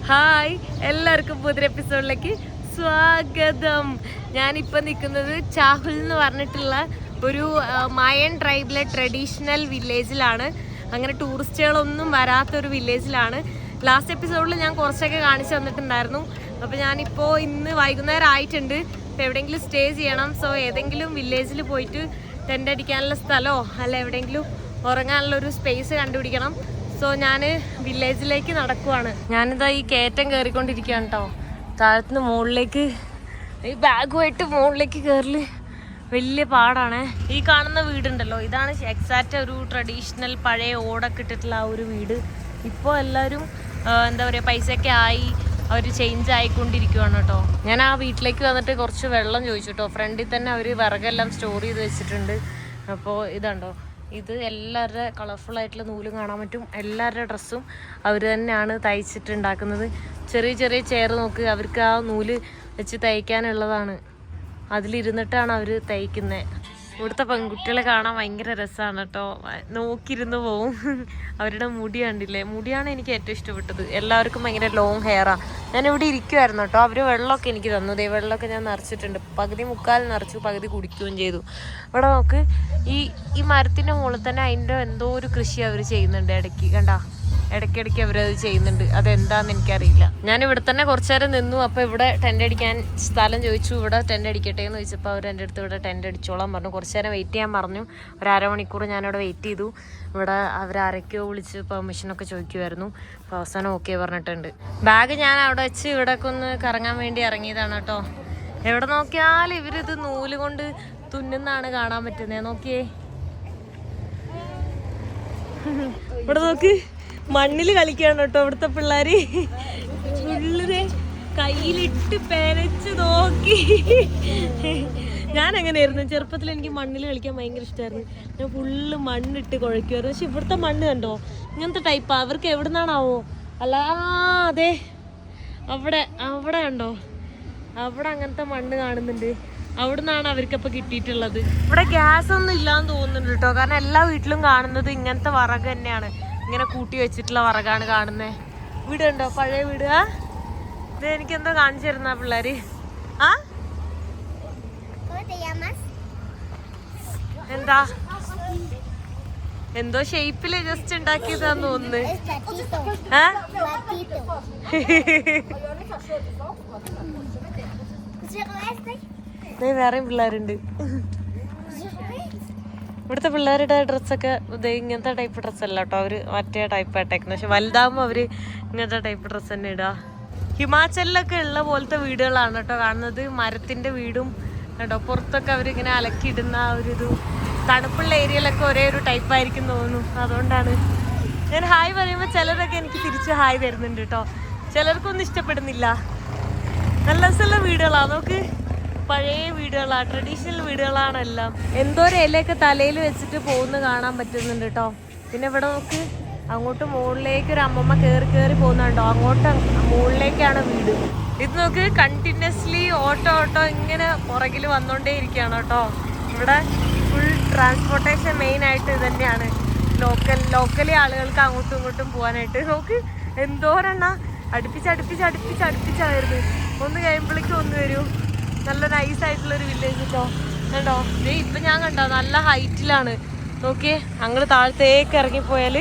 Hi, എല്ലാവർക്കും പുതിയ എപ്പിസോഡിലേക്ക് സ്വാഗതം. ഞാനിപ്പോൾ നിൽക്കുന്നത് ചാഹുൽ എന്ന് പറഞ്ഞിട്ടുള്ള ഒരു മയൻ ട്രൈബിലെ ട്രഡീഷണൽ വില്ലേജിലാണ്. അങ്ങനെ ടൂറിസ്റ്റുകളൊന്നും വരാത്തൊരു വില്ലേജിലാണ്. ലാസ്റ്റ് എപ്പിസോഡിൽ ഞാൻ കുറച്ചൊക്കെ കാണിച്ചു തന്നിട്ടുണ്ടായിരുന്നു. അപ്പോൾ ഞാനിപ്പോൾ ഇന്ന് വൈകുന്നേരം ആയിട്ടുണ്ട്. ഇപ്പോൾ എവിടെയെങ്കിലും സ്റ്റേ ചെയ്യണം. സോ ഏതെങ്കിലും വില്ലേജിൽ പോയിട്ട് ടെൻ്റ് അടിക്കാനുള്ള സ്ഥലമോ അല്ല എവിടെയെങ്കിലും ഉറങ്ങാനുള്ള ഒരു സ്പേസ് കണ്ടുപിടിക്കണം. സോ ഞാൻ വില്ലേജിലേക്ക് നടക്കുവാണ്. ഞാനിതാ ഈ കയറ്റം കയറിക്കൊണ്ടിരിക്കുകയാണ് കേട്ടോ. താഴത്തുനിന്ന് മുകളിലേക്ക് ഈ ബാഗുമായിട്ട് മുകളിലേക്ക് കയറല് വലിയ പാടാണ്. ഈ കാണുന്ന വീടുണ്ടല്ലോ, ഇതാണ് എക്സാക്റ്റ് ഒരു ട്രഡീഷണൽ പഴയ ഓടൊക്കെ ഇട്ടിട്ടുള്ള ആ ഒരു വീട്. ഇപ്പോൾ എല്ലാവരും എന്താ പറയുക, പൈസയൊക്കെ ആയി അവർ ചേഞ്ച് ആയിക്കൊണ്ടിരിക്കുകയാണ് കേട്ടോ. ഞാൻ ആ വീട്ടിലേക്ക് വന്നിട്ട് കുറച്ച് വെള്ളം ചോദിച്ചു കേട്ടോ. ഫ്രണ്ടിൽ തന്നെ അവർ വിറകെല്ലാം സ്റ്റോർ ചെയ്ത് വെച്ചിട്ടുണ്ട്. അപ്പോൾ ഇതുണ്ടോ, ഇത് എല്ലാവരുടെ കളർഫുൾ ആയിട്ടുള്ള നൂല് കാണാൻ പറ്റും. എല്ലാവരുടെ ഡ്രസ്സും അവർ തന്നെയാണ് തയ്ച്ചിട്ടുണ്ടാക്കുന്നത്. ചെറിയ ചെറിയ ചെയർ നോക്ക്, അവർക്ക് ആ നൂല് വെച്ച് തയ്ക്കാനുള്ളതാണ്. അതിലിരുന്നിട്ടാണ് അവർ തയ്ക്കുന്നത്. ഇവിടുത്തെ പെൺകുട്ടികളെ കാണാൻ ഭയങ്കര രസമാണ് കേട്ടോ. നോക്കിയിരുന്ന് പോവും. അവരുടെ മുടി കണ്ടില്ലേ, മുടിയാണ് എനിക്ക് ഏറ്റവും ഇഷ്ടപ്പെട്ടത്. എല്ലാവർക്കും ഭയങ്കര ലോങ് ഹെയറാണ്. ഞാനിവിടെ ഇരിക്കുമായിരുന്നു കേട്ടോ. അവർ വെള്ളമൊക്കെ എനിക്ക് തന്നു. ദേ വെള്ളമൊക്കെ ഞാൻ നിറച്ചിട്ടുണ്ട്. പകുതി മുക്കാൽ നിറച്ചു, പകുതി കുടിക്കുകയും ചെയ്തു. ഇവിടെ നോക്ക്, ഈ മരത്തിൻ്റെ മുകളിൽ തന്നെ അതിൻ്റെ എന്തോ ഒരു കൃഷി അവർ ചെയ്യുന്നുണ്ട്. ഇടയ്ക്ക് കണ്ടാ, ഇടയ്ക്കിടയ്ക്ക് അവരത് ചെയ്യുന്നുണ്ട്. അതെന്താണെന്ന് എനിക്കറിയില്ല. ഞാൻ ഇവിടെ തന്നെ കുറച്ചു നേരം നിന്നു. അപ്പോൾ ഇവിടെ ടെൻ്റ് അടിക്കാൻ സ്ഥലം ചോദിച്ചു. ഇവിടെ ടെൻ്റ് അടിക്കട്ടെ എന്ന് ചോദിച്ചപ്പോൾ അവർ എൻ്റെ അടുത്ത് ഇവിടെ ടെൻ്റ് അടിച്ചോളാൻ പറഞ്ഞു. കുറച്ചു നേരം വെയിറ്റ് ചെയ്യാൻ പറഞ്ഞു. ഒരു അരമണിക്കൂർ ഞാനിവിടെ വെയിറ്റ് ചെയ്തു. ഇവിടെ അവരാരൊക്കെയോ വിളിച്ച് പെർമിഷനൊക്കെ ചോദിക്കുമായിരുന്നു. അപ്പോൾ അവസാനം ഓക്കെ പറഞ്ഞിട്ടുണ്ട്. ബാഗ് ഞാൻ അവിടെ വെച്ച് ഇവിടെയൊക്കെ ഒന്ന് കറങ്ങാൻ വേണ്ടി ഇറങ്ങിയതാണ് കേട്ടോ. എവിടെ നോക്കിയാലും ഇവരിത് നൂല് കൊണ്ട് തുന്നുന്നാണ് കാണാൻ പറ്റുന്നത്. നോക്കിയേ, ഇവിടെ നോക്ക്, മണ്ണിൽ കളിക്കുകയാണ് കേട്ടോ ഇവിടുത്തെ പിള്ളേര്. ഫുള്ളിനെ കയ്യിലിട്ട് പെരച്ച് നോക്കി. ഞാൻ എങ്ങനെയായിരുന്നു ചെറുപ്പത്തിൽ, എനിക്ക് മണ്ണിൽ കളിക്കാൻ ഭയങ്കര ഇഷ്ടമായിരുന്നു. ഞാൻ ഫുള്ള് മണ്ണിട്ട് കുഴയ്ക്കുമായിരുന്നു. പക്ഷെ ഇവിടുത്തെ മണ്ണ് കണ്ടോ, ഇങ്ങനത്തെ ടൈപ്പാ. അവർക്ക് എവിടെ നിന്നാണാവോ? അല്ല, അതെ അവിടെ കണ്ടോ, അവിടെ അങ്ങനത്തെ മണ്ണ് കാണുന്നുണ്ട്. അവിടെ നിന്നാണ് അവർക്കപ്പോൾ കിട്ടിയിട്ടുള്ളത്. ഇവിടെ ഗ്യാസ് ഒന്നും ഇല്ലാന്ന് തോന്നുന്നുണ്ട് കേട്ടോ. കാരണം എല്ലാ വീട്ടിലും കാണുന്നത് ഇങ്ങനത്തെ വിറക് തന്നെയാണ്. ഇങ്ങനെ കൂട്ടി വെച്ചിട്ടുള്ള വിറകാണ് കാണുന്നത്. വീട് കണ്ടോ, പഴയ വീട്. ഇത് എനിക്കെന്തോ കാണിച്ചു തരുന്ന പിള്ളേര്. എന്താ എന്തോ ഷേപ്പില് ജസ്റ്റ് ഉണ്ടാക്കിയതാന്ന് തോന്നുന്നു. വേറെയും പിള്ളേരുണ്ട്. ഇവിടുത്തെ പിള്ളേരുടെ ഡ്രസ്സൊക്കെ ഇങ്ങനത്തെ ടൈപ്പ് ഡ്രസ്സല്ല കേട്ടോ. അവർ മറ്റേ ടൈപ്പ് ആയിട്ടേക്കുന്നത്. പക്ഷെ വലുതാകുമ്പോൾ അവർ ഇങ്ങനത്തെ ടൈപ്പ് ഡ്രസ്സ് തന്നെ ഇടുക. ഹിമാചലിലൊക്കെ ഉള്ള പോലത്തെ വീടുകളാണ് കേട്ടോ കാണുന്നത്. മരത്തിൻ്റെ വീടും കേട്ടോ. പുറത്തൊക്കെ അവരിങ്ങനെ അലക്കിയിടുന്ന ഒരിത്. തണുപ്പുള്ള ഏരിയയിലൊക്കെ ഒരേ ഒരു ടൈപ്പായിരിക്കും തോന്നുന്നു. അതുകൊണ്ടാണ് ഞാൻ ഹായ് പറയുമ്പോൾ ചിലരൊക്കെ എനിക്ക് തിരിച്ച് ഹായ് തരുന്നുണ്ട് കേട്ടോ. ചിലർക്കൊന്നും ഇഷ്ടപ്പെടുന്നില്ല. നല്ല രസമുള്ള വീടുകളാണ്. നോക്ക്, പഴയ വീടുകളാണ്, ട്രഡീഷണൽ വീടുകളാണ് എല്ലാം. എന്തോ ഒരു ഇലയൊക്കെ തലയിൽ വെച്ചിട്ട് പോകുന്ന കാണാൻ പറ്റുന്നുണ്ട് കേട്ടോ. പിന്നെ ഇവിടെ നോക്ക്, അങ്ങോട്ട് മുകളിലേക്ക് ഒരു അമ്മമ്മ കയറി പോകുന്നുണ്ടോ. അങ്ങോട്ട് മുകളിലേക്കാണ് വീട്. ഇത് നോക്ക്, കണ്ടിന്യൂസ്ലി ഓട്ടോ ഇങ്ങനെ പുറകിൽ വന്നുകൊണ്ടേ ഇരിക്കുകയാണ് കേട്ടോ. ഇവിടെ ഫുൾ ട്രാൻസ്പോർട്ടേഷൻ മെയിനായിട്ട് ഇത് തന്നെയാണ്. ലോക്കലി ആളുകൾക്ക് അങ്ങോട്ടും ഇങ്ങോട്ടും പോകാനായിട്ട്. നോക്ക്, എന്തോരെണ്ണ അടുപ്പിച്ചായിരുന്നു. ഒന്ന് കഴിയുമ്പോഴേക്കും ഒന്ന് വരും. നല്ല നൈസായിട്ടുള്ളൊരു വില്ലേജ് കേട്ടോ. കണ്ടോ, ഇപ്പം ഞാൻ കണ്ടോ നല്ല ഹൈറ്റിലാണ്. നോക്കിയേ, ഞങ്ങൾ താഴത്തേക്ക് ഇറങ്ങിപ്പോയാൽ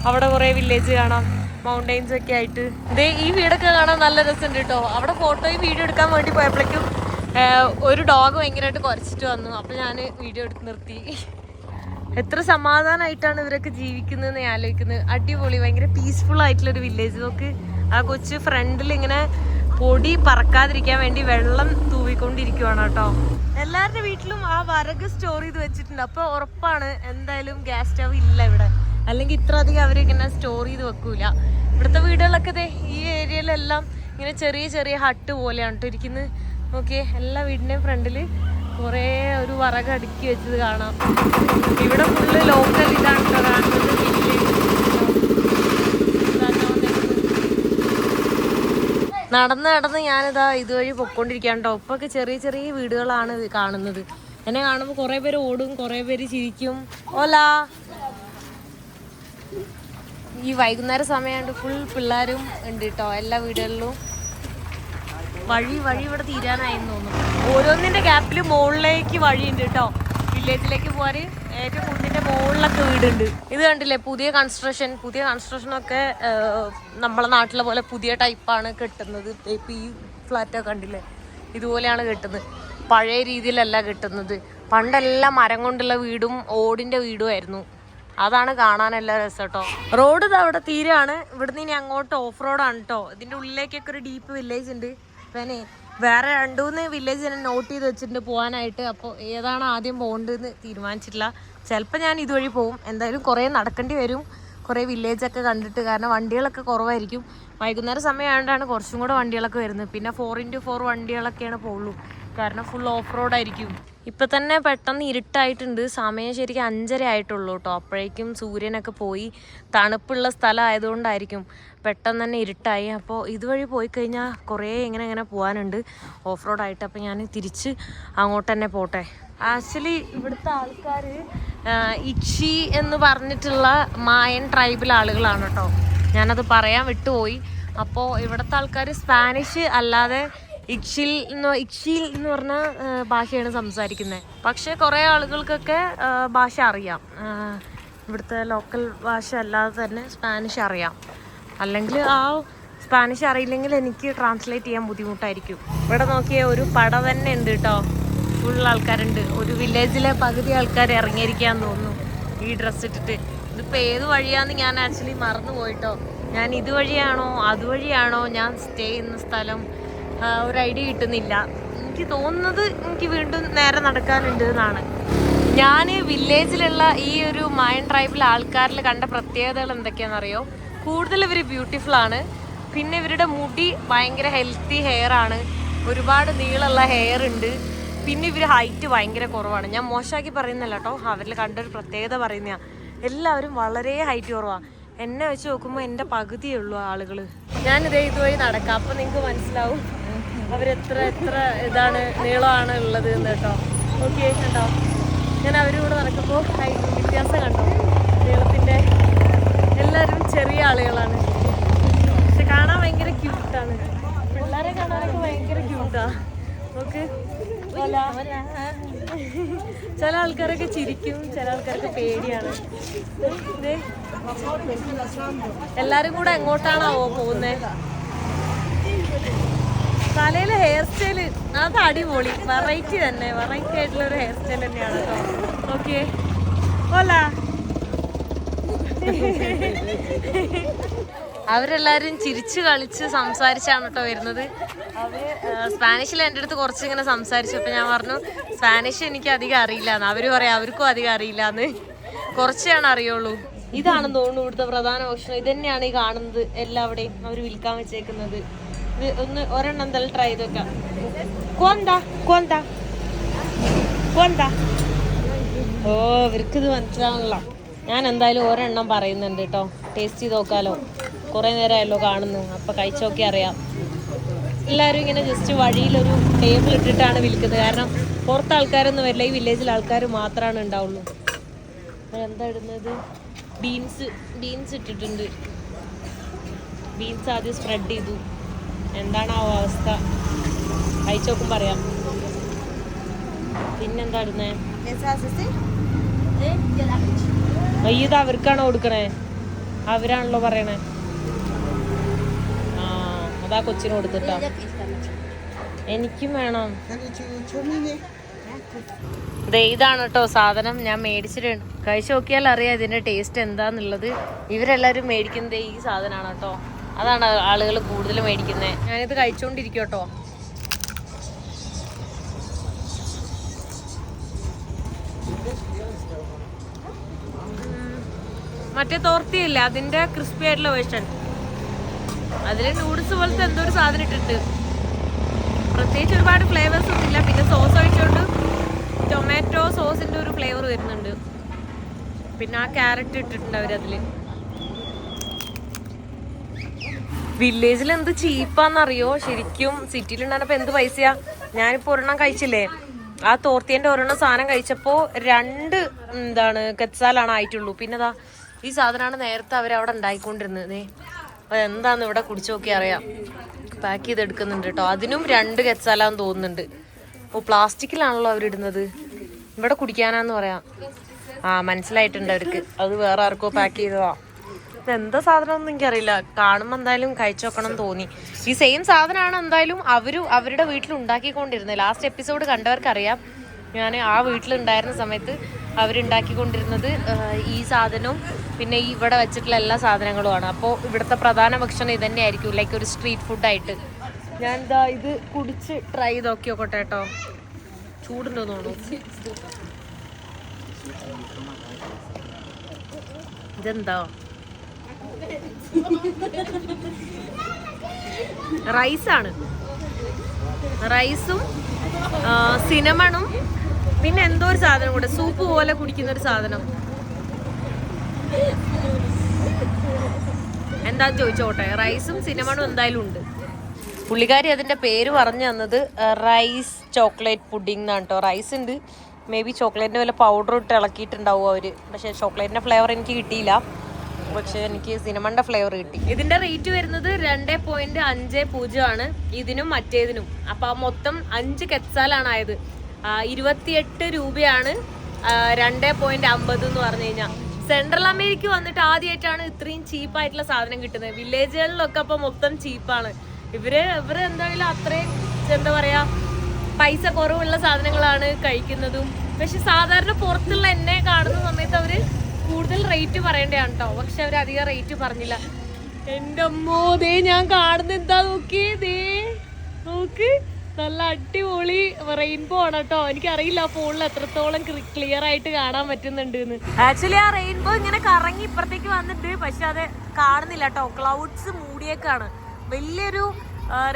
അവിടെ കുറേ വില്ലേജ് കാണാം, മൗണ്ടെയിൻസ് ഒക്കെ ആയിട്ട്. ഈ വീടൊക്കെ കാണാൻ നല്ല രസമുണ്ട് കേട്ടോ. അവിടെ ഫോട്ടോയും വീഡിയോ എടുക്കാൻ വേണ്ടി പോയപ്പോഴേക്കും ഒരു ഡോഗ് ഭയങ്കരമായിട്ട് കുറച്ചിട്ട് വന്നു. അപ്പോൾ ഞാൻ വീഡിയോ എടുത്ത് നിർത്തി. എത്ര സമാധാനമായിട്ടാണ് ഇവരൊക്കെ ജീവിക്കുന്നതെന്ന് ആലോചിക്കുന്നത്. അടിപൊളി, ഭയങ്കര പീസ്ഫുൾ ആയിട്ടുള്ളൊരു വില്ലേജ്. നോക്ക്, ആ കൊച്ചു ഫ്രണ്ടിൽ ഇങ്ങനെ പൊടി പറക്കാതിരിക്കാൻ വേണ്ടി വെള്ളം തൂവിക്കൊണ്ടിരിക്കുവാണ് കേട്ടോ. എല്ലാവരുടെ വീട്ടിലും ആ വിറക് സ്റ്റോർ ചെയ്ത് വെച്ചിട്ടുണ്ട്. അപ്പോൾ ഉറപ്പാണ് എന്തായാലും ഗ്യാസ് സ്റ്റവ് ഇല്ല ഇവിടെ. അല്ലെങ്കിൽ ഇത്ര അധികം അവരിങ്ങനെ സ്റ്റോർ ചെയ്ത് വെക്കൂല. ഇവിടുത്തെ വീടുകളൊക്കെ ഈ ഏരിയയിലെല്ലാം ഇങ്ങനെ ചെറിയ ചെറിയ ഹട്ട് പോലെയാണ് കേട്ടോ ഇരിക്കുന്നത്. നോക്കിയേ, എല്ലാ വീടിൻ്റെയും ഫ്രണ്ടിൽ കുറേ ഒരു വിറക് അടുക്കി വെച്ചത് കാണാം. ഇവിടെ ഫുള്ള് ലോക്കൽ ഇതാണ് കേട്ടോ കാണുന്നത്. നടന്ന് ഞാനിതാ ഇതുവഴി പൊക്കോണ്ടിരിക്കാൻ കേട്ടോ. ഇപ്പൊക്കെ ചെറിയ ചെറിയ വീടുകളാണ് കാണുന്നത്. എന്നെ കാണുമ്പോൾ കുറേ പേര് ഓടും, കുറേ പേര് ചിരിക്കും. ഓലാ, ഈ വൈകുന്നേര സമയമായിട്ട് ഫുൾ പിള്ളേരും ഉണ്ട് കേട്ടോ എല്ലാ വീടുകളിലും. വഴി ഇവിടെ തീരാനായെന്ന് തോന്നുന്നു. ഓരോന്നിന്റെ ഗ്യാപ്പിൽ മുകളിലേക്ക് വഴിയുണ്ട് കേട്ടോ. വില്ലേജിലേക്ക് പോകാൻ ഏറ്റവും കുന്നിന്റെ മുകളിലൊക്കെ വീടുണ്ട്. ഇത് കണ്ടില്ലേ പുതിയ കൺസ്ട്രക്ഷനൊക്കെ നമ്മളെ നാട്ടിലെ പോലെ പുതിയ ടൈപ്പാണ് കെട്ടുന്നത്. ഇപ്പം ഈ ഫ്ലാറ്റൊക്കെ കണ്ടില്ലേ ഇതുപോലെയാണ് കെട്ടുന്നത്. പഴയ രീതിയിലല്ല കെട്ടുന്നത്. പണ്ടെല്ലാം മരം കൊണ്ടുള്ള വീടും ഓടിന്റെ വീടും ആയിരുന്നു. അതാണ് കാണാനെല്ലാം രസം കേട്ടോ. റോഡ് ഇത് അവിടെ തീരാണ്. ഇവിടുന്ന് ഇനി അങ്ങോട്ട് ഓഫ് റോഡാണ് കേട്ടോ. ഇതിന്റെ ഉള്ളിലേക്കൊക്കെ ഒരു ഡീപ്പ് വില്ലേജ് ഉണ്ട്. പിന്നെ വേറെ 2-3 വില്ലേജ് ഞാൻ നോട്ട് ചെയ്ത് വെച്ചിട്ടുണ്ട് പോകാനായിട്ട്. അപ്പോൾ ഏതാണ് ആദ്യം പോകേണ്ടതെന്ന് തീരുമാനിച്ചിട്ടില്ല. ചിലപ്പോൾ ഞാൻ ഇതുവഴി പോകും. എന്തായാലും കുറേ നടക്കേണ്ടി വരും കുറേ വില്ലേജൊക്കെ കണ്ടിട്ട്. കാരണം വണ്ടികളൊക്കെ കുറവായിരിക്കും. വൈകുന്നേരം സമയമായതുകൊണ്ടാണ് കുറച്ചും കൂടെ വണ്ടികളൊക്കെ വരുന്നത്. പിന്നെ 4x4 വണ്ടികളൊക്കെയാണ് പോകുള്ളൂ. കാരണം ഫുൾ ഓഫ് റോഡായിരിക്കും. ഇപ്പം തന്നെ പെട്ടെന്ന് ഇരുട്ടായിട്ടുണ്ട്. സമയം ശരിക്കും 5:30 ആയിട്ടുള്ളൂ കേട്ടോ. അപ്പോഴേക്കും സൂര്യനൊക്കെ പോയി. തണുപ്പുള്ള സ്ഥലം ആയതുകൊണ്ടായിരിക്കും പെട്ടെന്ന് തന്നെ ഇരുട്ടായി. അപ്പോൾ ഇതുവഴി പോയി കഴിഞ്ഞാൽ കുറേ ഇങ്ങനെ പോകാനുണ്ട് ഓഫ് റോഡായിട്ട്. അപ്പോൾ ഞാൻ തിരിച്ച് അങ്ങോട്ട് തന്നെ പോട്ടെ. ആക്ച്വലി ഇവിടുത്തെ ആൾക്കാർ ഇക്ഷി എന്ന് പറഞ്ഞിട്ടുള്ള മായൻ ട്രൈബിൽ ആളുകളാണ് കേട്ടോ. ഞാനത് പറയാൻ വിട്ടുപോയി. അപ്പോൾ ഇവിടുത്തെ ആൾക്കാർ സ്പാനിഷ് അല്ലാതെ ഇക്ഷി എന്ന് പറഞ്ഞ ഭാഷയാണ് സംസാരിക്കുന്നത്. പക്ഷെ കുറേ ആളുകൾക്കൊക്കെ ഭാഷ അറിയാം. ഇവിടുത്തെ ലോക്കൽ ഭാഷ അല്ലാതെ തന്നെ സ്പാനിഷ് അറിയാം. അല്ലെങ്കിൽ ആ സ്പാനിഷ് അറിയില്ലെങ്കിൽ എനിക്ക് ട്രാൻസ്ലേറ്റ് ചെയ്യാൻ ബുദ്ധിമുട്ടായിരിക്കും. ഇവിടെ നോക്കിയ ഒരു പട തന്നെ ഉണ്ട് കേട്ടോ. ഫുൾ ആൾക്കാരുണ്ട്. ഒരു വില്ലേജിലെ പകുതി ആൾക്കാർ ഇറങ്ങിയിരിക്കാന്ന് തോന്നുന്നു ഈ ഡ്രസ്സ് ഇട്ടിട്ട്. ഇതിപ്പോൾ ഏത് വഴിയാന്ന് ഞാൻ ആക്ച്വലി മറന്നു പോയിട്ടോ. ഞാൻ ഇതുവഴിയാണോ അതുവഴിയാണോ ഞാൻ സ്റ്റേ ചെയ്യുന്ന സ്ഥലം ഒരു ഐഡിയ കിട്ടുന്നില്ല. എനിക്ക് തോന്നുന്നത് എനിക്ക് വീണ്ടും നേരെ നടക്കാനുണ്ട് എന്നാണ്. ഞാൻ വില്ലേജിലുള്ള ഈ ഒരു മായൻ ട്രൈബിലെ ആൾക്കാരിൽ കണ്ട പ്രത്യേകതകൾ എന്തൊക്കെയാണെന്നറിയോ? കൂടുതൽ ഇവർ ബ്യൂട്ടിഫുൾ ആണ്. പിന്നെ ഇവരുടെ മുടി ഭയങ്കര ഹെൽത്തി ഹെയർ ആണ്. ഒരുപാട് നീളമുള്ള ഹെയർ ഉണ്ട്. പിന്നെ ഇവർ ഹൈറ്റ് ഭയങ്കര കുറവാണ്. ഞാൻ മോശമാക്കി പറയുന്നില്ല കേട്ടോ. അവരിൽ കണ്ടൊരു പ്രത്യേകത പറയുന്നതാണ്. എല്ലാവരും വളരെ ഹൈറ്റ് കുറവാണ്. എന്നെ വെച്ച് നോക്കുമ്പോൾ എൻ്റെ പകുതിയേ ഉള്ളൂ ആളുകൾ. ഞാനിതേ ഇതുവഴി നടക്കാം. അപ്പം നിങ്ങൾക്ക് മനസ്സിലാവും അവരെത്ര ഇതാണ് നീളമാണ് ഉള്ളത് എന്ന് കേട്ടോ. ഓക്കെ കണ്ടോ? ഞാൻ അവരും കൂടെ നടക്കുമ്പോൾ വ്യത്യാസം കണ്ടോ നീളത്തിൻ്റെ. എല്ലാവരും ചെറിയ ആളുകളാണ്. പക്ഷെ കാണാൻ ഭയങ്കര ക്യൂട്ടാണ്. പിള്ളേരെ കാണാനൊക്കെ ഭയങ്കര ക്യൂട്ടാണ്. ഓക്കെ ചില ആൾക്കാരൊക്കെ ചിരിക്കും, ചില ആൾക്കാർക്ക് പേടിയാണ്. എല്ലാരും കൂടെ എങ്ങോട്ടാണാവോ പോകുന്നത്? തലയിലെ ഹെയർ സ്റ്റൈല് അത് അടിപൊളി. വെറൈറ്റി തന്നെ, വെറൈറ്റി ആയിട്ടുള്ള ഒരു ഹെയർ സ്റ്റൈൽ തന്നെയാണ് കേട്ടോ. ഓക്കെ ഓല അവരെല്ലാവരും ചിരിച്ചു കളിച്ച് സംസാരിച്ചാണ് കേട്ടോ വരുന്നത്. അവര് സ്പാനിഷിൽ എൻ്റെ അടുത്ത് കുറച്ചിങ്ങനെ സംസാരിച്ചു. അപ്പം ഞാൻ പറഞ്ഞു സ്പാനിഷ് എനിക്ക് അധികം അറിയില്ലാന്ന്. അവർ പറയാം അവർക്കും അധികം അറിയില്ലാന്ന്, കുറച്ചാണ് അറിയുള്ളൂ. ഇതാണെന്ന് തോന്നുന്നു ഇവിടുത്തെ പ്രധാന ഭക്ഷണം. ഇത് തന്നെയാണ് ഈ കാണുന്നത് എല്ലാവിടെയും അവർ വിൽക്കാൻ വെച്ചേക്കുന്നത്. ഇത് ഒരെണ്ണം എന്തായാലും ട്രൈ ചെയ്ത് വെക്കാം. ഓ ഇവർക്കിത് മനസ്സിലാവണല്ലോ. ഞാൻ എന്തായാലും ഒരെണ്ണം പറയുന്നുണ്ട് കേട്ടോ. ടേസ്റ്റ് ചെയ്ത് നോക്കാലോ. കുറേ നേരമായല്ലോ കാണുന്നു. അപ്പം കഴിച്ച് നോക്കി അറിയാം. എല്ലാവരും ഇങ്ങനെ ജസ്റ്റ് വഴിയിലൊരു ടേബിൾ ഇട്ടിട്ടാണ് വിൽക്കുന്നത്. കാരണം പുറത്ത് ആൾക്കാരൊന്നും വരില്ല. ഈ വില്ലേജിൽ ആൾക്കാർ മാത്രമാണ് ഉണ്ടാവുള്ളൂ. എന്താ ഇടുന്നത്? ബീൻസ് ഇട്ടിട്ടുണ്ട്. ബീൻസ് ആദ്യം സ്പ്രെഡ് ചെയ്തു. എന്താണ് ആ അവസ്ഥ കഴിച്ച് നോക്കുമ്പോൾ അറിയാം. പിന്നെന്താ ഇടുന്നേ? ഇത് അവർക്കാണോ കൊടുക്കണേ? അവരാണല്ലോ പറയണേ. ആ അതാ കൊച്ചിന് കൊടുത്തിട്ടാ. എനിക്കും വേണം. ഇതാണ് കേട്ടോ സാധനം. ഞാൻ മേടിച്ചിട്ടുണ്ട്. കഴിച്ചു നോക്കിയാൽ അറിയാം ഇതിന്റെ ടേസ്റ്റ് എന്താന്നുള്ളത്. ഇവരെല്ലാരും മേടിക്കുന്നത് ഈ സാധനമാണ് കേട്ടോ. അതാണ് ആളുകൾ കൂടുതൽ മേടിക്കുന്നത്. ഞാനിത് കഴിച്ചോണ്ടിരിക്കും കേട്ടോ. മറ്റേ തോർത്തിയില്ല, അതിന്റെ ക്രിസ്പി ആയിട്ടുള്ള വേർഷൻ. അതിൽ നൂഡിൽസ് പോലത്തെ എന്തോ ഒരു സാധനം ഇട്ടിട്ട്. പ്രത്യേകിച്ച് ഒരുപാട് ഫ്ലേവേഴ്സ് ഒന്നും ഇല്ല. പിന്നെ സോസ് ഒഴിച്ചോണ്ട് ടൊമാറ്റോ സോസിന്റെ ഒരു ഫ്ലേവർ വരുന്നുണ്ട്. പിന്നെ ആ ക്യാരറ്റ് ഇട്ടിട്ടുണ്ട് അവരതില്. വില്ലേജിൽ എന്ത് ചീപ്പാന്നറിയോ ശരിക്കും. സിറ്റിയിലുണ്ടായിരുന്നപ്പോ എന്ത് പൈസയാ. ഞാനിപ്പോ ഒരെണ്ണം കഴിച്ചില്ലേ, ആ തോർത്തിയന്റെ ഒരെണ്ണം സാധനം കഴിച്ചപ്പോ 2 കെച്ചാലാണ് ആയിട്ടുള്ളൂ. പിന്നെതാ ഈ സാധനമാണ് നേരത്തെ അവരവിടെ ഉണ്ടായിക്കൊണ്ടിരുന്നത്. എന്താന്ന് ഇവിടെ കുടിച്ചു നോക്കി അറിയാം. പാക്ക് ചെയ്തെടുക്കുന്നുണ്ട് കേട്ടോ. അതിനും 2 കെച്ചാലാന്ന് തോന്നുന്നുണ്ട്. ഓ, പ്ലാസ്റ്റിക്കിലാണല്ലോ അവരിടുന്നത്. ഇവിടെ കുടിക്കാനാന്ന് പറയാം. മനസ്സിലായിട്ടുണ്ട് അവർക്ക്. അത് വേറെ ആർക്കോ പാക്ക് ചെയ്തതാ. ഇതെന്താ സാധനം ഒന്നും എനിക്കറിയില്ല. കാണുമ്പോൾ എന്തായാലും കഴിച്ചു നോക്കണം തോന്നി. ഈ സെയിം സാധനമാണ് എന്തായാലും അവരുടെ വീട്ടിൽ ഉണ്ടാക്കിക്കൊണ്ടിരുന്നത്. Last episode കണ്ടവർക്കറിയാം. ഞാൻ ആ വീട്ടിലുണ്ടായിരുന്ന സമയത്ത് അവരുണ്ടാക്കിക്കൊണ്ടിരുന്നത് ഈ സാധനവും പിന്നെ ഈ ഇവിടെ വെച്ചിട്ടുള്ള എല്ലാ സാധനങ്ങളുമാണ്. അപ്പോൾ ഇവിടുത്തെ പ്രധാന ഭക്ഷണം ഇതന്നെ ആയിരിക്കും, ലൈക്ക് ഒരു സ്ട്രീറ്റ് ഫുഡായിട്ട്. ഞാൻ എന്താ ഇത് കുടിച്ച് ട്രൈ ചെയ്ത് നോക്കി നോക്കട്ടെ കേട്ടോ. ചൂടുണ്ടോ തോന്നുന്നു. ഇതെന്താ റൈസാണ്. റൈസും സിനമണും പിന്നെ എന്തോ ഒരു സാധനം കൂടെ, സൂപ്പ് പോലെ കുടിക്കുന്ന ഒരു സാധനം. എന്താന്ന് ചോദിച്ചോട്ടെ. റൈസും സിനമണും എന്തായാലും ഉണ്ട്. പുള്ളിക്കാരി അതിന്റെ പേര് പറഞ്ഞു തന്നത് റൈസ് ചോക്ലേറ്റ് പുഡിംഗ് എന്നാണ് കേട്ടോ. റൈസ് ഉണ്ട്, മേ ബി ചോക്ലേറ്റിന്റെ വല്ല പൗഡർ ഇട്ട് ഇളക്കിയിട്ടുണ്ടാവും അവര്. പക്ഷെ ചോക്ലേറ്റിന്റെ ഫ്ലേവർ എനിക്ക് കിട്ടിയില്ല. പക്ഷെ എനിക്ക് സിനമണിന്റെ ഫ്ലേവർ കിട്ടി. ഇതിന്റെ റേറ്റ് വരുന്നത് 2.50 ആണ് ഇതിനും മറ്റേതിനും. അപ്പൊ മൊത്തം 5 കെച്ചാലാണ് ആയത്. 28 രൂപയാണ് 2.50 എന്ന് പറഞ്ഞു കഴിഞ്ഞാൽ. സെൻട്രൽ അമേരിക്ക വന്നിട്ട് ആദ്യമായിട്ടാണ് ഇത്രയും ചീപ്പായിട്ടുള്ള സാധനം കിട്ടുന്നത്. വില്ലേജുകളിലൊക്കെ അപ്പൊ മൊത്തം ചീപ്പാണ്. ഇവര് എന്തായാലും അത്രയും എന്താ പറയാ പൈസ കുറവുള്ള സാധനങ്ങളാണ് കഴിക്കുന്നതും. പക്ഷെ സാധാരണ പുറത്തുള്ള എന്നെ കാണുന്ന സമയത്ത് അവര് കൂടുതൽ റേറ്റ് പറയേണ്ടതാണ് കേട്ടോ. പക്ഷെ അവർ അധികം റേറ്റ് പറഞ്ഞില്ല. എൻ്റെ അമ്മോ, ദേ ഞാൻ കാണുന്ന എന്താ നോക്കി, ദേ നോക്ക്, നല്ല അടിപൊളി റെയിൻബോ ആണ് കേട്ടോ. എനിക്കറിയില്ല ഫോണിൽ എത്രത്തോളം ക്ലിയർ ആയിട്ട് കാണാൻ പറ്റുന്നുണ്ട് എന്ന്. ആക്ച്വലി ആ റെയിൻബോ ഇങ്ങനെ കറങ്ങി ഇപ്പുറത്തേക്ക് വന്നിട്ട്, പക്ഷെ അത് കാണുന്നില്ല കേട്ടോ. ക്ലൗഡ്സ് മൂടിയേക്കാണ്. വലിയൊരു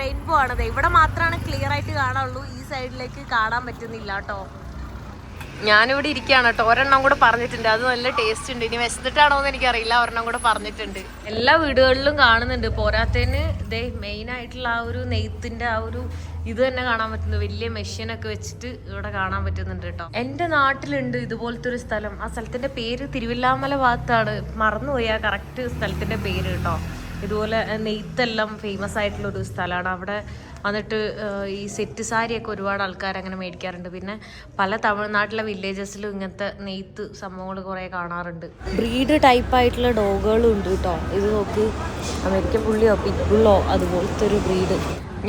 റെയിൻബോ ആണത്. ഇവിടെ മാത്രമാണ് ക്ലിയർ ആയിട്ട് കാണാനുള്ളൂ. ഈ സൈഡിലേക്ക് കാണാൻ പറ്റുന്നില്ല കേട്ടോ. ഞാനിവിടെ ഇരിക്കുകയാണ് കേട്ടോ. ഒരെണ്ണം കൂടെ പറഞ്ഞിട്ടുണ്ട്, അത് നല്ല ടേസ്റ്റ് ഉണ്ട്. ഇനി വിശന്നിട്ടാണോ എന്ന് എനിക്കറിയില്ല. ഒരെണ്ണം കൂടെ പറഞ്ഞിട്ടുണ്ട്. എല്ലാ വീടുകളിലും കാണുന്നുണ്ട്. പോരാത്തതിന് ഇതേ മെയിൻ ആയിട്ടുള്ള ആ ഒരു നെയ്ത്തിന്റെ ആ ഒരു ഇത് തന്നെ കാണാൻ പറ്റുന്നു. വലിയ മെഷീനൊക്കെ വെച്ചിട്ട് ഇവിടെ കാണാൻ പറ്റുന്നുണ്ട് കേട്ടോ. എൻ്റെ നാട്ടിലുണ്ട് ഇതുപോലത്തെ ഒരു സ്ഥലം. ആ സ്ഥലത്തിന്റെ പേര് തിരുവില്ലാമല ഭാഗത്താണ്. മറന്നുപോയി ആ കറക്റ്റ് സ്ഥലത്തിന്റെ പേര് കേട്ടോ. ഇതുപോലെ നെയ്ത്തെല്ലാം ഫേമസ് ആയിട്ടുള്ളൊരു സ്ഥലമാണ്. അവിടെ വന്നിട്ട് ഈ സെറ്റ് സാരിയൊക്കെ ഒരുപാട് ആൾക്കാർ അങ്ങനെ മേടിക്കാറുണ്ട്. പിന്നെ പല തമിഴ്നാട്ടിലെ വില്ലേജസിലും ഇങ്ങനത്തെ നെയ്ത്ത് സംഭവങ്ങൾ കുറേ കാണാറുണ്ട്. ബ്രീഡ് ടൈപ്പായിട്ടുള്ള ഡോഗുകളും ഉണ്ട് കേട്ടോ. ഇത് നോക്ക്, അമേരിക്കൻ പുള്ളിയോ പിറ്റ്ബുള്ളോ അതുപോലത്തെ ഒരു ബ്രീഡ്.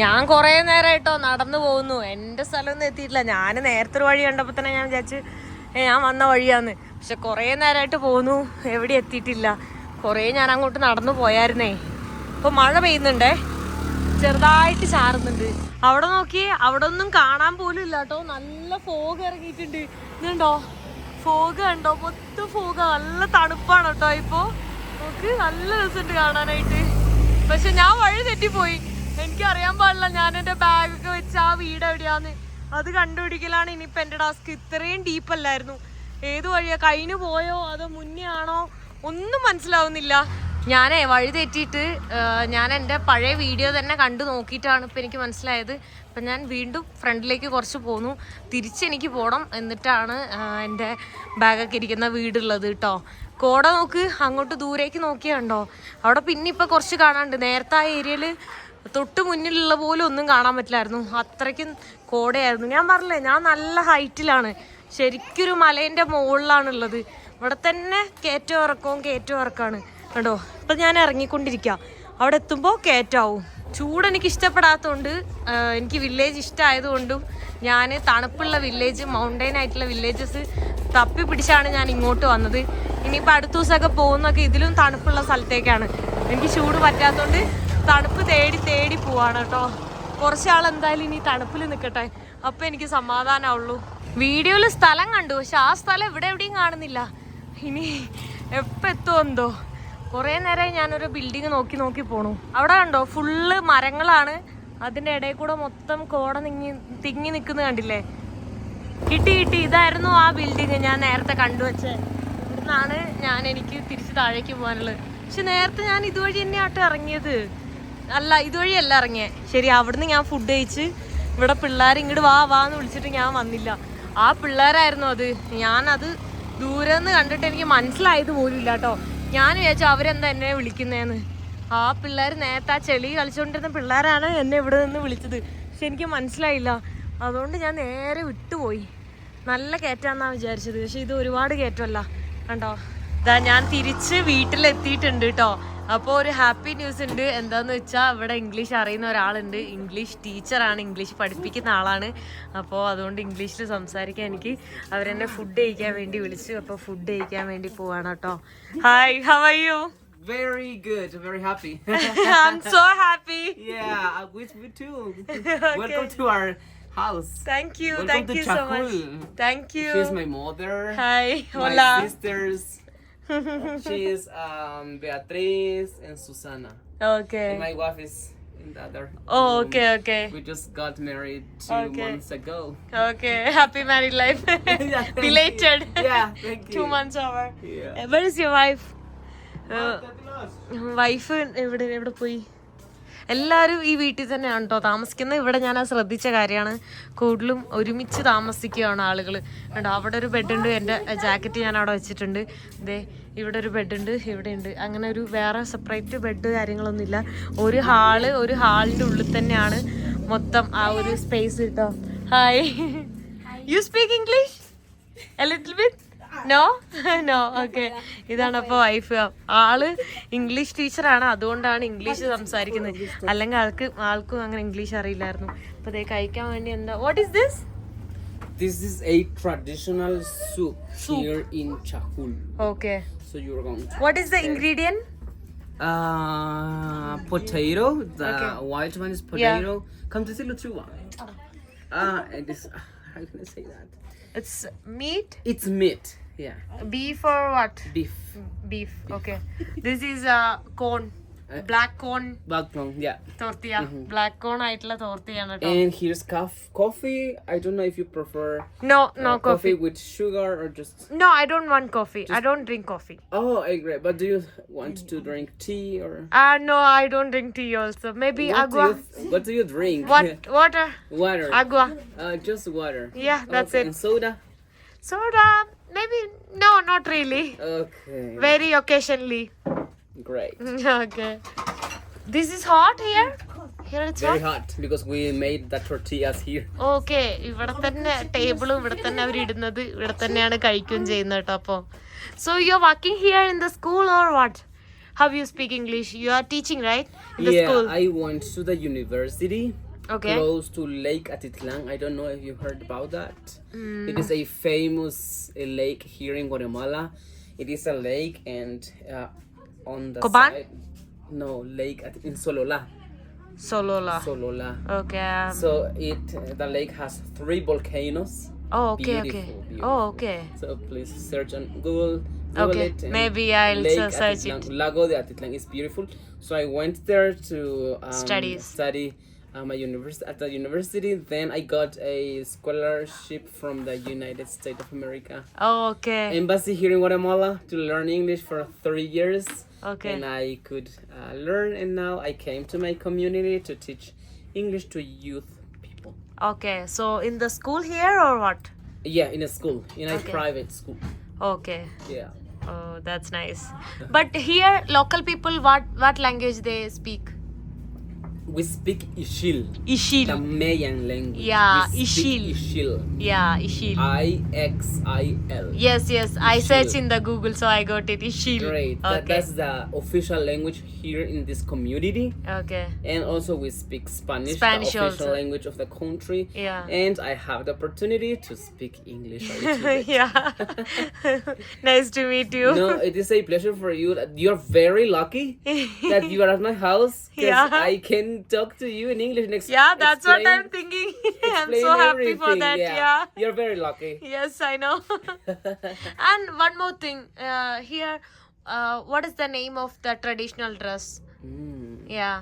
ഞാൻ കുറേ നേരമായിട്ടോ നടന്നു പോകുന്നു. എൻ്റെ സ്ഥലമൊന്നും എത്തിയിട്ടില്ല. ഞാൻ നേരത്തെ ഒരു വഴി കണ്ടപ്പോൾ തന്നെ ഞാൻ വിചാരിച്ച് ഞാൻ വന്ന വഴിയാന്ന്. പക്ഷെ കുറേ നേരമായിട്ട് പോകുന്നു, എവിടെ എത്തിയിട്ടില്ല. കുറേ ഞാൻ അങ്ങോട്ട് നടന്നു പോയായിരുന്നേ. ഇപ്പോൾ മഴ പെയ്യുന്നുണ്ടേ, ചെറുതായിട്ട് ചാറുന്നുണ്ട്. അവിടെ നോക്കി, അവിടെ ഒന്നും കാണാൻ പോലും ഇല്ല കേട്ടോ. നല്ല ഫോഗ് ഇറങ്ങിയിട്ടുണ്ട്. ഇതുണ്ടോ ഫോഗ് കണ്ടോ? മൊത്തം ഫോഗ്. നല്ല തണുപ്പാണ് കേട്ടോ ഇപ്പോൾ. നോക്ക്, നല്ല രസമുണ്ട് കാണാനായിട്ട്. പക്ഷെ ഞാൻ വഴി തെറ്റിപ്പോയി. എനിക്കറിയാൻ പാടില്ല ഞാൻ എൻ്റെ ബാഗൊക്കെ വെച്ച് ആ വീട് എവിടെയാന്ന്. അത് കണ്ടുപിടിക്കലാണ് ഇനിയിപ്പോൾ എൻ്റെ ടാസ്ക്. ഇത്രയും ഡീപ്പല്ലായിരുന്നു. ഏത് വഴിയാ, കഴിഞ്ഞു പോയോ അതോ മുന്നേ ആണോ ഒന്നും മനസ്സിലാവുന്നില്ല. ഞാനേ വഴി തെറ്റിയിട്ട് ഞാൻ എൻ്റെ പഴയ വീഡിയോ തന്നെ കണ്ടു നോക്കിയിട്ടാണ് ഇപ്പം എനിക്ക് മനസ്സിലായത്. അപ്പം ഞാൻ വീണ്ടും ഫ്രണ്ടിലേക്ക് കുറച്ച് പോന്നു. തിരിച്ചെനിക്ക് പോകണം. എന്നിട്ടാണ് എൻ്റെ ബാഗൊക്കെ ഇരിക്കുന്ന വീടുള്ളത് കേട്ടോ. കോട നോക്ക്, അങ്ങോട്ട് ദൂരേക്ക് നോക്കിയാണ്ടോ. അവിടെ പിന്നെ ഇപ്പം കുറച്ച് കാണാനുണ്ട്. നേരത്തെ ആ ഏരിയയിൽ തൊട്ട് മുന്നിലുള്ള പോലും ഒന്നും കാണാൻ പറ്റില്ലായിരുന്നു. അത്രയ്ക്കും കോടയായിരുന്നു. ഞാൻ പറഞ്ഞില്ലേ, ഞാൻ നല്ല ഹൈറ്റിലാണ്. ശരിക്കൊരു മലേൻ്റെ മുകളിലാണുള്ളത്. ഇവിടെ തന്നെ കയറ്റവും ഇറക്കമാണ് കേട്ടോ. ഇപ്പം ഞാൻ ഇറങ്ങിക്കൊണ്ടിരിക്കുക. അവിടെ എത്തുമ്പോൾ കയറ്റാവും. ചൂട് എനിക്ക് ഇഷ്ടപ്പെടാത്തതുകൊണ്ട്, എനിക്ക് വില്ലേജ് ഇഷ്ടമായതുകൊണ്ടും ഞാൻ തണുപ്പുള്ള വില്ലേജ്, മൗണ്ടൈൻ ആയിട്ടുള്ള വില്ലേജസ് തപ്പി പിടിച്ചാണ് ഞാൻ ഇങ്ങോട്ട് വന്നത്. ഇനിയിപ്പോൾ അടുത്ത ദിവസമൊക്കെ പോകുന്നതൊക്കെ ഇതിലും തണുപ്പുള്ള സ്ഥലത്തേക്കാണ്. എനിക്ക് ചൂട് പറ്റാത്തതുകൊണ്ട് തണുപ്പ് തേടി പോവാണ് കേട്ടോ. കുറച്ചാൾ എന്തായാലും ഇനി തണുപ്പിൽ നിൽക്കട്ടെ, അപ്പം എനിക്ക് സമാധാനമുള്ളൂ. വീഡിയോയിൽ സ്ഥലം കണ്ടു, പക്ഷെ ആ സ്ഥലം എവിടെയും കാണുന്നില്ല. ഇനി എപ്പോൾ എത്തുമോ എന്തോ. കുറേ നേരമായി ഞാനൊരു ബിൽഡിങ് നോക്കി പോണു. അവിടെ കണ്ടോ, ഫുള്ള് മരങ്ങളാണ്. അതിൻ്റെ ഇടയിൽ കൂടെ മൊത്തം കോട തിങ്ങി നിൽക്കുന്നത് കണ്ടില്ലേ. കിട്ടി. ഇതായിരുന്നു ആ ബിൽഡിങ് ഞാൻ നേരത്തെ കണ്ടുവച്ചേ. ഇവിടുന്നാണ് എനിക്ക് തിരിച്ച് താഴേക്ക് പോകാനുള്ളത്. പക്ഷെ നേരത്തെ ഞാൻ ഇതുവഴി തന്നെ ആട്ടോ ഇറങ്ങിയത്. അല്ല, ഇതുവഴിയല്ല ഇറങ്ങിയത്. ശരി, അവിടുന്ന് ഞാൻ ഫുഡ് കഴിച്ച് ഇവിടെ പിള്ളേർ ഇങ്ങോട്ട് വാന്ന് വിളിച്ചിട്ട് ഞാൻ വന്നില്ല. ആ പിള്ളേരായിരുന്നു അത്. ഞാനത് ദൂരെ നിന്ന് കണ്ടിട്ട് എനിക്ക് മനസ്സിലായത് പോലും ഇല്ല കേട്ടോ. ഞാൻ വിചാരിച്ചു അവരെന്താ എന്നെ വിളിക്കുന്നതെന്ന്. ആ പിള്ളേർ നേരത്തെ ആ ചെളി കളിച്ചുകൊണ്ടിരുന്ന പിള്ളേരാണ് എന്നെ ഇവിടെ നിന്ന് വിളിച്ചത്. പക്ഷെ എനിക്ക് മനസ്സിലായില്ല, അതുകൊണ്ട് ഞാൻ നേരെ വിട്ടുപോയി. നല്ല കയറ്റാന്നാണ് വിചാരിച്ചത്, പക്ഷെ ഇത് ഒരുപാട് കയറ്റമല്ല. കണ്ടോ, ഇതാ ഞാൻ തിരിച്ച് വീട്ടിലെത്തിയിട്ടുണ്ട് കേട്ടോ. അപ്പോൾ ഒരു ഹാപ്പി ന്യൂസ് ഉണ്ട്. എന്താന്ന് വെച്ചാൽ ഇവിടെ ഇംഗ്ലീഷ് അറിയുന്ന ഒരാളുണ്ട്. ഇംഗ്ലീഷ് ടീച്ചറാണ്, ഇംഗ്ലീഷ് പഠിപ്പിക്കുന്ന ആളാണ്. അപ്പോൾ അതുകൊണ്ട് ഇംഗ്ലീഷിൽ സംസാരിക്കാൻ എനിക്ക് അവരെന്നെ ഫുഡ് കഴിക്കാൻ വേണ്ടി വിളിച്ചു. അപ്പോൾ ഫുഡ് കഴിക്കാൻ വേണ്ടി പോവാണ് കേട്ടോ. Hi, how are you? Very good, very happy. I'm so happy. Yeah, I wish me too. Welcome to our house. Thank you, Welcome thank to you so much. Chahul. Thank you. She's my mother. Hi, My hola. sisters. She's Beatriz and Susana. Okay. And my wife is in the other. Oh, room. okay, okay. We just got married 2 Okay. months ago. Okay, happy married life. Yeah, thank Belated. you. Yeah, thank you. 2 months over. Yeah. Where is your wife? Wife എവിടെ പോയി? എല്ലാവരും ഈ വീട്ടിൽ തന്നെയാണ് കേട്ടോ താമസിക്കുന്നത്. ഇവിടെ ഞാൻ ശ്രദ്ധിച്ച കാര്യമാണ്, കൂടുതലും ഒരുമിച്ച് താമസിക്കുകയാണ് ആളുകൾ. കണ്ടോ, അവിടെ ഒരു ബെഡുണ്ട്, എൻ്റെ ജാക്കറ്റ് ഞാൻ അവിടെ വെച്ചിട്ടുണ്ട്. ഇതേ ഇവിടെ ഒരു ബെഡുണ്ട്, ഇവിടെ ഉണ്ട്. അങ്ങനെ ഒരു വേറെ സെപ്പറേറ്റ് ബെഡ് കാര്യങ്ങളൊന്നുമില്ല. ഒരു ഹാളിൻ്റെ ഉള്ളിൽ തന്നെയാണ് മൊത്തം ആ ഒരു സ്പേസ് കേട്ടോ. Hi, you speak English a little bit? No no, okay. ഇതാണ് അപ്പോൾ വൈഫ്. ആള് ഇംഗ്ലീഷ് ടീച്ചറാണ്, അതുകൊണ്ടാണ് ഇംഗ്ലീഷ് സംസാരിക്കുന്നത്. അല്ലെങ്കിൽ ആൾക്കും അങ്ങനെ ഇംഗ്ലീഷ് അറിയില്ലായിരുന്നു. അപ്പൊ അതേ കഴിക്കാൻ വേണ്ടി എന്താ, what is this? This is a traditional soup here in Chahul. Okay. So you're going to what is the ingredient? Potato. The Okay. white one is potato. Come to see Lutua. And this. How can I say that? It's meat, It's meat. Yeah. beef or what? Beef. Beef. Okay. This is corn, black corn Backbone. Yeah. tortilla. Black corn ആയിട്ടുള്ള തോർത്തിയാണ് കേട്ടോ. And here's coffee. I don't know if you prefer No coffee. with sugar or just. No, I don't want coffee. I don't drink coffee. Oh, I agree. But do you want to drink tea or? No, I don't drink tea also. Maybe agua. What do you drink? What? Water. Water. Agua. Just water. Yeah, that's Okay. it. And soda. Soda. Maybe. No, not really. Okay. Very occasionally. Great. Okay. This is hot here? Here it's Very hot? hot because we made the tortillas here. Okay. ഇവിടെ തന്നെ ടേബിളും ഇവിടെ തന്നെ അവർ ഇടുന്നത്, ഇവിടെ തന്നെയാണ് കഴിക്കുകയും ചെയ്യുന്നത് കേട്ടോ. അപ്പോൾ so you're working here in the school or what? How you speak English? You are teaching, right? In the school. I went to the university Okay. close to Lake Atitlan. I don't know if you heard about that. It is a famous lake here in Guatemala. It is a lake and on the Coban? side. No, lake in Solola. Solola. Solola. Okay. So the lake has 3 volcanoes. Oh, okay, okay. Beautiful. Oh, okay. So please search on Google Okay. it. and Maybe I'll Lake search Atitlan. it. Lago de Atitlan is beautiful. So I went there to study my at the university. Then I got a scholarship from the United States of America Oh, okay. Embassy here in Guatemala to learn English for 3 years. Okay. And I could learn, and now I came to my community to teach English to youth people. Okay. So in the school here or what? Yeah, in a school, in a Okay. private school. Okay. Yeah. Oh, that's nice. But here, local people, what language they speak? We speak Ishil, the Ishil. Mayan language. Yeah, we speak Ishil. Ishil. Yeah, Ishil. Ixil. Yes, I Ishil. searched in the Google, so I got it. Ishil. Great. Okay. That's the official language here in this community. Okay. And also we speak Spanish, Spanish the official also. language of the country. Yeah. And I have the opportunity to speak English a little bit. Yeah. Nice to meet you. No, it is a pleasure for you. You're very lucky that you are at my house. 'Cause Yeah. I can talk to you in English next. Yeah, that's what I'm thinking. I'm so happy for that. Yeah. You're very lucky. Yes, I know. And one more thing. Here, what is the name of the traditional dress? Yeah.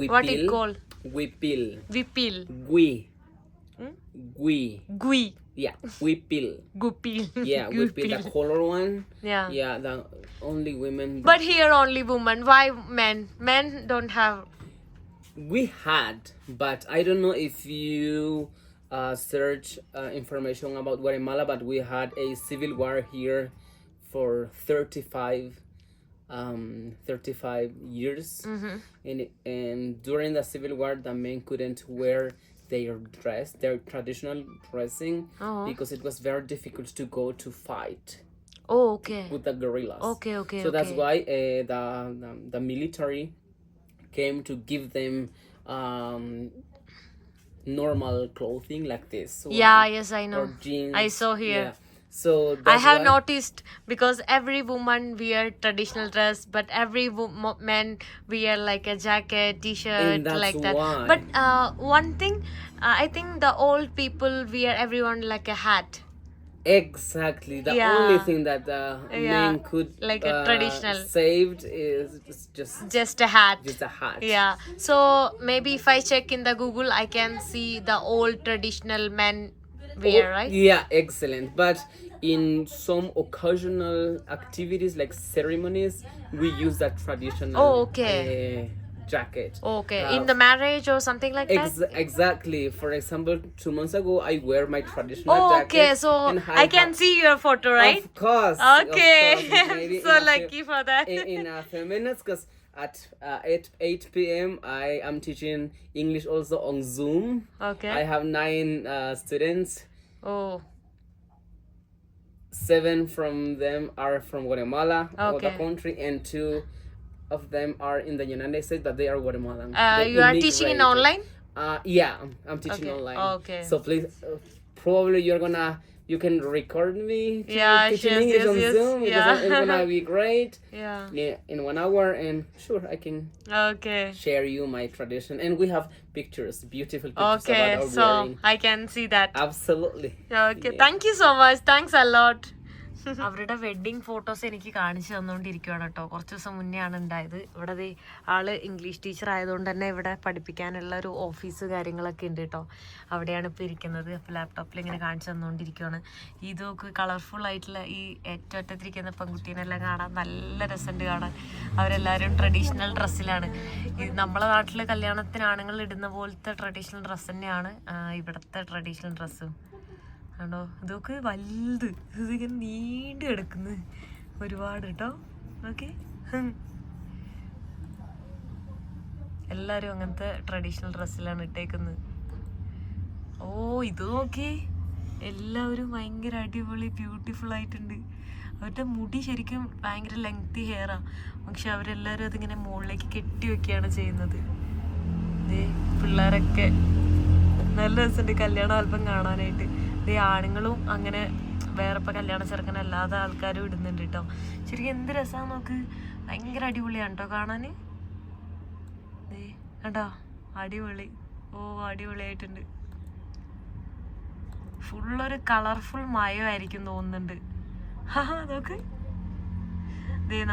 Wipil. What it called? Wipil. Vipil. Gui. Gui. Gui. Yeah. Wipil. Gupil. Yeah, Wipil. The color one. Yeah. Yeah, the only women. But here only women. Why men? Men don't have. We had, but I don't know if you search information about Guatemala, but we had a civil war here for 35 35 years. And during the Civil War, the men couldn't wear their traditional dressing, because it was very difficult to go to fight Oh, okay. with the guerrillas. Okay, okay, So that's okay. why the military came to give them normal clothing like this. Yeah, yes, I know. Or jeans. I saw here. Yeah. So I that's have why, noticed, because every woman wear traditional dress, but every man wear like a jacket, t-shirt, And that's like that. why. But one thing, I think the old people wear everyone like a hat. Exactly. The Yeah. only thing that the Yeah. men could Like a traditional. saved is Just a hat. just a hat. Yeah. So maybe if I check in the Google, I can see the old traditional men wear, right? Yeah, excellent. But in some occasional activities like ceremonies, we use that traditional Oh, okay. jacket. Okay. In the marriage or something like that? Exactly. For example, 2 months ago, I wear my traditional Oh, jacket. okay. So and I can see your photo, right? Of course. Okay. Of course. Maybe So in a lucky for that. in a few minutes, because at 8 p.m. I am teaching English also on Zoom. Okay. I have 9 students. Oh. 7 from them are from Guatemala, or the Okay. country, and 2 of them are in the United States, but they are Guatemalan. You are teaching in online? Yeah, I'm teaching Okay. online. Okay. So please, probably you can record me Yeah, teaching yes, English yes, on yes. Zoom, because Yeah. it's gonna be great. Yeah. Yeah, in 1 hour, and sure, I can Okay. share you my tradition, and we have pictures, beautiful pictures Okay. about our So wearing. I can see that. Absolutely. Okay. Thank you so much. Thanks a lot. അവരുടെ wedding photos എനിക്ക് കാണിച്ചു തന്നുകൊണ്ടിരിക്കുകയാണ് കേട്ടോ. കുറച്ച് ദിവസം മുന്നേ ആണ് ഉണ്ടായത്. ഇവിടെ ആള് ഇംഗ്ലീഷ് ടീച്ചർ ആയതുകൊണ്ട് തന്നെ ഇവിടെ പഠിപ്പിക്കാനുള്ള ഒരു ഓഫീസ് കാര്യങ്ങളൊക്കെ ഉണ്ട് കേട്ടോ. അവിടെയാണ് ഇപ്പോൾ ഇരിക്കുന്നത്. അപ്പോൾ ലാപ്ടോപ്പിൽ ഇങ്ങനെ കാണിച്ചു തന്നുകൊണ്ടിരിക്കുകയാണ്. ഇതൊക്കെ കളർഫുൾ ആയിട്ടുള്ള ഈ ഏറ്റവും അറ്റത്തിരിക്കുന്ന പെൺകുട്ടീനെല്ലാം കാണാൻ നല്ല രസമുണ്ട് കാണാൻ. അവരെല്ലാവരും ട്രഡീഷണൽ ഡ്രസ്സിലാണ്. ഇത് നമ്മളെ നാട്ടിൽ കല്യാണത്തിന് ആണുങ്ങൾ ഇടുന്ന പോലത്തെ ട്രഡീഷണൽ ഡ്രസ്സ് തന്നെയാണ് ഇവിടുത്തെ ട്രഡീഷണൽ ഡ്രസ്സും. ആണോ, ഇതൊക്കെ വലുത്, ഇതിങ്ങനെ നീണ്ടു കിടക്കുന്നു ഒരുപാട് കേട്ടോ. ഓക്കെ, എല്ലാവരും അങ്ങനത്തെ ട്രഡീഷണൽ ഡ്രസ്സിലാണ് ഇട്ടേക്കുന്നത്. ഓ, ഇത് നോക്കി, എല്ലാവരും ഭയങ്കര അടിപൊളി ബ്യൂട്ടിഫുൾ ആയിട്ടുണ്ട്. അവരുടെ മുടി ശരിക്കും ഭയങ്കര ലെങ്തി ഹെയറാ, പക്ഷെ അവരെല്ലാവരും അതിങ്ങനെ മുകളിലേക്ക് കെട്ടി വെക്കുകയാണ് ചെയ്യുന്നത്. പിള്ളേരൊക്കെ നല്ല രസമുണ്ട് കല്യാണ ആൽബം കാണാനായിട്ട്. ഈ ആണുങ്ങളും അങ്ങനെ വേറെ ഇപ്പം കല്യാണ ചെറുക്കനല്ലാതെ ആൾക്കാരും ഇടുന്നുണ്ട് കേട്ടോ. ശരിക്കും എന്ത് രസമാണ് നോക്ക്, ഭയങ്കര അടിപൊളിയാണ് കേട്ടോ കാണാൻ. കേട്ടോ, അടിപൊളി. ഓ, അടിപൊളിയായിട്ടുണ്ട്. ഫുള്ളൊരു കളർഫുൾ മയമായിരിക്കും തോന്നുന്നുണ്ട്. നോക്ക്,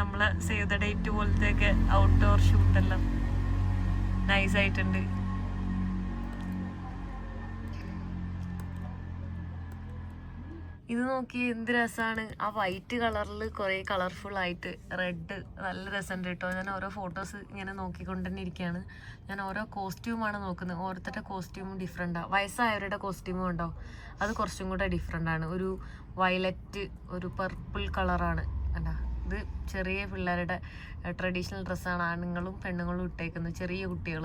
നമ്മളെ സേവ് ദ ഡേറ്റ് പോലത്തെയൊക്കെ ഔട്ട്ഡോർ ഷൂട്ടെല്ലാം നൈസായിട്ടുണ്ട്. ഇത് നോക്കി എന്ത് രസമാണ്. ആ വൈറ്റ് കളറിൽ കുറേ കളർഫുൾ ആയിട്ട് റെഡ് നല്ല രസമുണ്ട് കേട്ടോ. ഞാൻ ഓരോ ഫോട്ടോസ് ഇങ്ങനെ നോക്കിക്കൊണ്ട് തന്നെ ഇരിക്കുകയാണ്. ഞാൻ ഓരോ കോസ്റ്റ്യൂമാണ് നോക്കുന്നത്. ഓരോരുത്തരുടെ കോസ്റ്റ്യൂമും ഡിഫറെൻറ്റാണ്. വയസ്സായവരുടെ കോസ്റ്റ്യൂമും ഉണ്ടോ, അത് കുറച്ചും കൂടെ ഡിഫറെൻ്റാണ്. ഒരു വയലറ്റ്, ഒരു പർപ്പിൾ കളറാണ്. അല്ല, ഇത് ചെറിയ പിള്ളേരുടെ ട്രഡീഷണൽ ഡ്രസ്സാണ് ആണുങ്ങളും പെണ്ണുങ്ങളും ഇട്ടേക്കുന്നത്, ചെറിയ കുട്ടികൾ.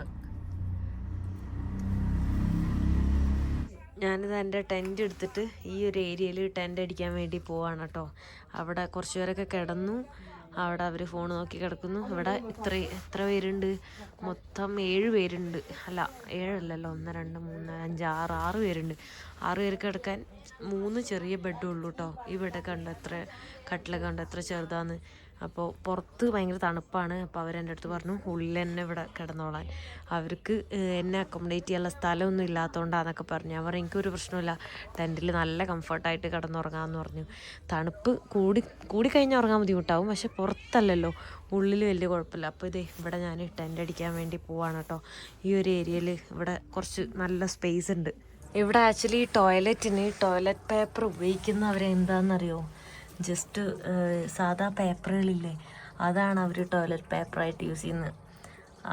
ഞാനിത് എൻ്റെ ടെൻറ്റ് എടുത്തിട്ട് ഈ ഒരു ഏരിയയിൽ ടെൻറ്റ് അടിക്കാൻ വേണ്ടി പോവാണ് കേട്ടോ. അവിടെ കുറച്ച് പേരൊക്കെ കിടന്നു. അവിടെ അവർ ഫോൺ നോക്കി കിടക്കുന്നു. ഇവിടെ എത്ര പേരുണ്ട്? മൊത്തം 7 പേരുണ്ട്. അല്ല, 7 അല്ലല്ലോ, 1 2 3 5 6 പേരുണ്ട്. 6 പേർക്ക് കിടക്കാൻ 3 ചെറിയ ബെഡും ഉള്ളൂ കേട്ടോ. ഈ ബെഡൊക്കെ കണ്ടോ, എത്ര കട്ടിലൊക്കെ കണ്ടോ, എത്ര ചെറുതാന്ന്. അപ്പോൾ പുറത്ത് ഭയങ്കര തണുപ്പാണ്. അപ്പോൾ അവരെൻ്റെ അടുത്ത് പറഞ്ഞു ഉള്ളിൽ തന്നെ ഇവിടെ കിടന്നോളാൻ. അവർക്ക് എന്നെ അക്കോമഡേറ്റ് ചെയ്യാനുള്ള സ്ഥലമൊന്നും ഇല്ലാത്തതുകൊണ്ടാണെന്നൊക്കെ പറഞ്ഞു. അവർ എനിക്കൊരു പ്രശ്നമില്ല, ടെൻറ്റിൽ നല്ല കംഫർട്ടായിട്ട് കിടന്നുറങ്ങാമെന്ന് പറഞ്ഞു. തണുപ്പ് കൂടിക്കഴിഞ്ഞാൽ ഉറങ്ങാൻ ബുദ്ധിമുട്ടാവും, പക്ഷെ പുറത്തല്ലല്ലോ, ഉള്ളിൽ വലിയ കുഴപ്പമില്ല. അപ്പോൾ ഇവിടെ ഞാൻ ടെൻറ്റ് അടിക്കാൻ വേണ്ടി പോവാണ് കേട്ടോ. ഈ ഒരു ഏരിയയിൽ ഇവിടെ കുറച്ച് നല്ല സ്പേസ് ഉണ്ട്. ഇവിടെ ആക്ച്വലി ടോയ്ലറ്റ് പേപ്പർ ഉപയോഗിക്കുന്നവരെന്താണെന്നറിയോ, ജസ്റ്റ് സാധാ പേപ്പറുകളില്ലേ, അതാണ് അവർ ടോയ്ലറ്റ് പേപ്പറായിട്ട് യൂസ് ചെയ്യുന്നത്.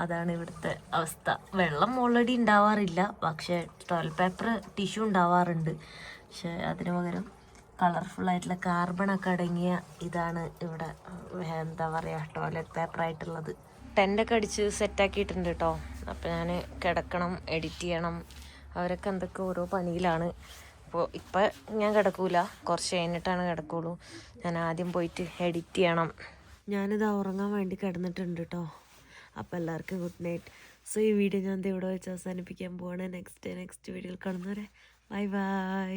അതാണ് ഇവിടുത്തെ അവസ്ഥ. വെള്ളം ഓൾറെഡി ഉണ്ടാവാറില്ല, പക്ഷേ ടോയ്ലറ്റ് പേപ്പർ ടിഷ്യൂ ഉണ്ടാവാറുണ്ട്. പക്ഷേ അതിന് പകരം കളർഫുള്ളായിട്ടുള്ള കാർബണൊക്കെ അടങ്ങിയ ഇതാണ് ഇവിടെ എന്താ പറയുക ടോയ്ലറ്റ് പേപ്പർ ആയിട്ടുള്ളത്. ടെൻ്റൊക്കെ അടിച്ച് സെറ്റാക്കിയിട്ടുണ്ട് കേട്ടോ. അപ്പോൾ ഞാൻ കിടക്കണം, എഡിറ്റ് ചെയ്യണം, അവരൊക്കെ എന്തൊക്കെ ഓരോ പണിയിലാണ്. അപ്പോൾ ഇപ്പം ഞാൻ കിടക്കൂല, കുറച്ച് കഴിഞ്ഞിട്ടാണ് കിടക്കുള്ളൂ. ഞാൻ ആദ്യം പോയിട്ട് എഡിറ്റ് ചെയ്യണം. ഞാനിത് ഉറങ്ങാൻ വേണ്ടി കിടന്നിട്ടുണ്ട് കേട്ടോ. അപ്പോൾ എല്ലാവർക്കും ഗുഡ് നൈറ്റ്. സോ ഈ വീഡിയോ ഞാൻ ഇവിടെ വെച്ച് അവസാനിപ്പിക്കാൻ പോവാണ്. നെക്സ്റ്റ് വീഡിയോയിൽ കാണുന്നവരെ ബൈ ബൈ.